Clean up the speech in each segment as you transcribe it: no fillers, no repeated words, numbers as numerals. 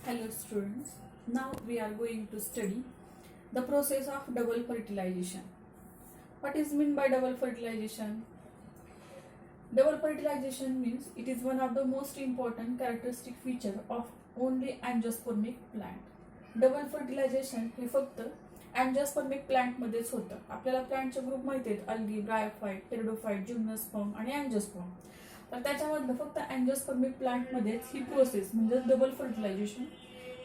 Hello students, now we are going to study the process of double fertilization. What is meant by double fertilization? Double fertilization means it is one of the most important characteristic feature of only angiospermic plant. Double fertilization हे फक्त angiospermic plant मध्येच होतं. आपल्याला प्लांटचे group माहिती आहेत, algae, bryophyte, pteridophyte, gymnosperm आणि angiosperm. तर त्याच्यामधलं फक्त अँजिओस्पर्मिक प्लांट मध्येच ही प्रोसेस म्हणजे डबल फर्टिलायझेशन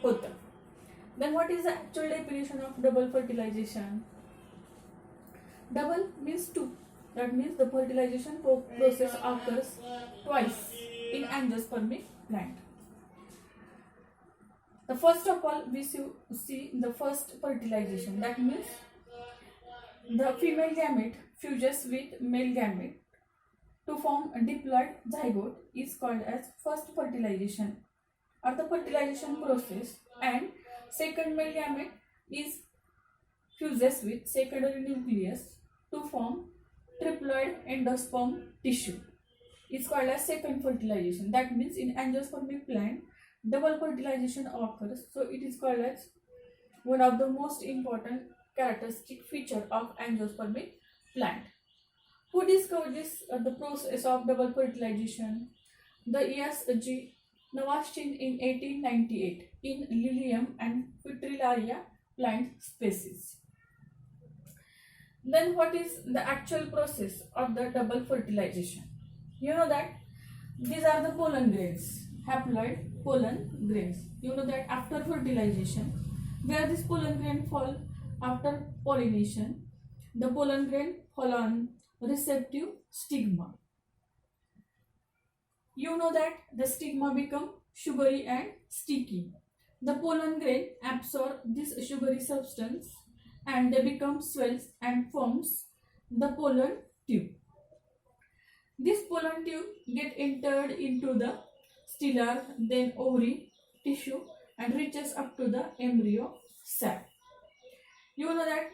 होतं. Then what is the actual definition of double fertilization? Double means two. That means the fertilization process occurs twice in angiospermic plant. The first of all we see the first fertilization. That means the female gamete fuses with male gamete to form a diploid zygote is called as first fertilization or the fertilization process, and second male gamete is fuses with secondary nucleus to form triploid endosperm tissue is called as second fertilization. That means in angiospermic plant double fertilization occurs, so it is called as one of the most important characteristic feature of angiospermic plant. Who discovered this the process of double fertilization? The E.S.G. Navashin in 1898 in Lilium and Fritillaria plant species. Then what is the actual process of the double fertilization? You know that these are the pollen grains, haploid pollen grains. You know that after fertilization, where this pollen grain fall after pollination, the pollen grain fall on receptive stigma. You know that the stigma become sugary and sticky. The pollen grain absorb this sugary substance and they become swells and forms the pollen tube. This pollen tube get entered into the stellar, then ovary tissue and reaches up to the embryo sac. You know that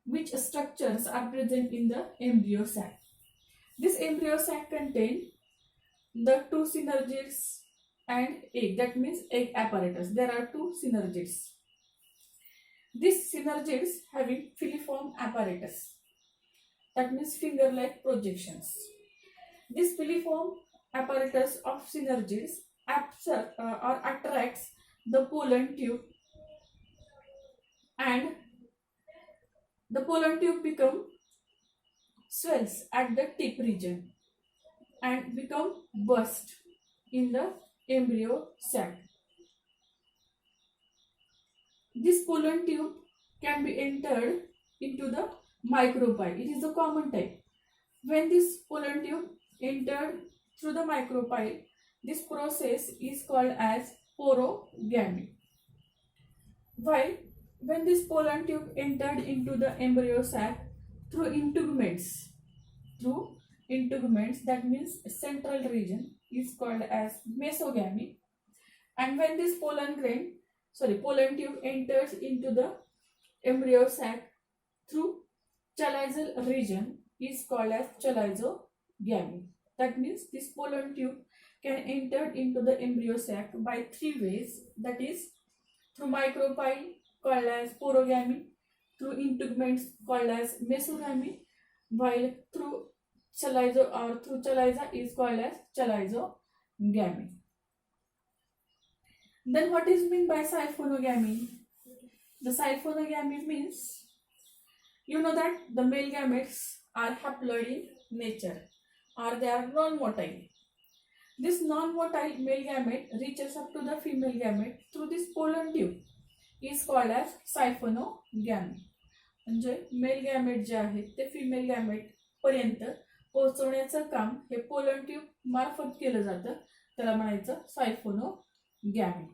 which structures are present in the embryo sac. This embryo sac contains the two synergids and egg, that means egg apparatus. There are two synergids. This synergids having filiform apparatus, that means finger-like projections. This filiform apparatus of synergids absorb or attracts the pollen tube, and the pollen tube become swells at the tip region and become burst in the embryo sac. This pollen tube can be entered into the micropyle. It is the common type. When this pollen tube entered through the micropyle, this process is called as porogamy. While when this pollen tube entered into the embryo sac through integuments, that means central region, is called as mesogamy. And when this pollen tube enters into the embryo sac through chalizoid region is called as chalizogamy. That means this pollen tube can enter into the embryo sac by three ways, that is through micropyle called as porogamy, through integuments called as mesogamy, while through chaliza is called as chalizogamy. Then what is meant by siphonogamy? The siphonogamy means, you know that the male gametes are haploid in nature or they are non-motile. This non-motile male gamete reaches up to the female gamete through this pollen tube is called as siphonogamy. म्हणजे mail gamete जे आहेत ते female gamete पर्यंत पोहोचवण्याचं काम हे pollen tube मार्फत केलं जातं, त्याला म्हणायचं सायफोनोगॅमी.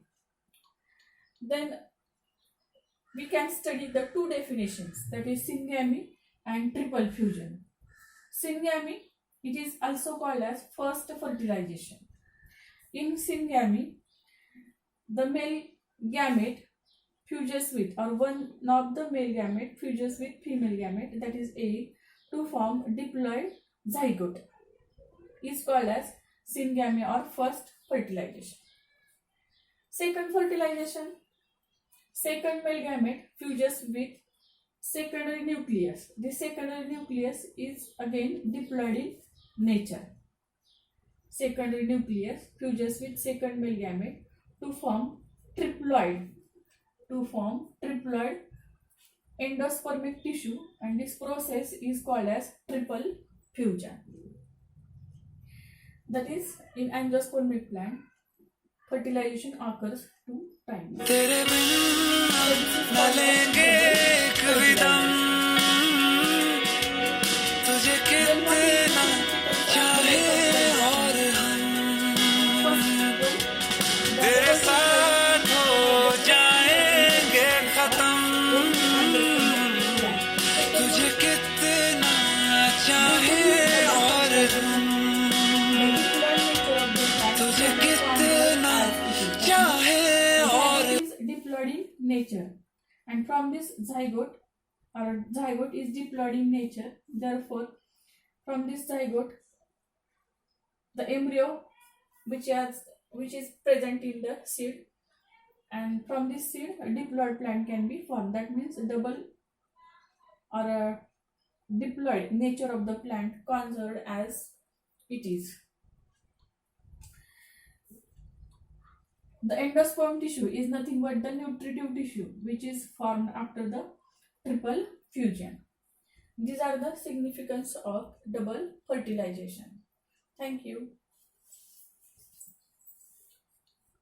Then we can study the two definitions, that is syngamy and triple fusion. Syngamy, it is also called as first fertilization. In syngamy, the male gamete fuses with, or one of the male gamete fuses with female gamete, that is egg, to form diploid zygote is called as syngamy or first fertilization. Second fertilization. Second male gamete fuses with secondary nucleus. The secondary nucleus is again diploid in nature. Secondary nucleus fuses with second male gamete to form triploid. Endospermic tissue, and this process is called as triple fusion. That is, in angiospermic plant, fertilization occurs 2 times. तेरे बिन न लेंगे कभी दम, तुझे कितना चाहे और हम तेरे साथ हो जाएंगे खत्म, तुझे कितना चाहे और हम तुझे कितना चाहे diploid in nature, and from this zygote is diploid in nature. Therefore, from this zygote, the embryo which is present in the seed, and from this seed a diploid plant can be formed. That means double or a diploid nature of the plant conserved as it is. The endosperm tissue is nothing but the nutritive tissue which is formed after the triple fusion. These are the significance of double fertilization. Thank you.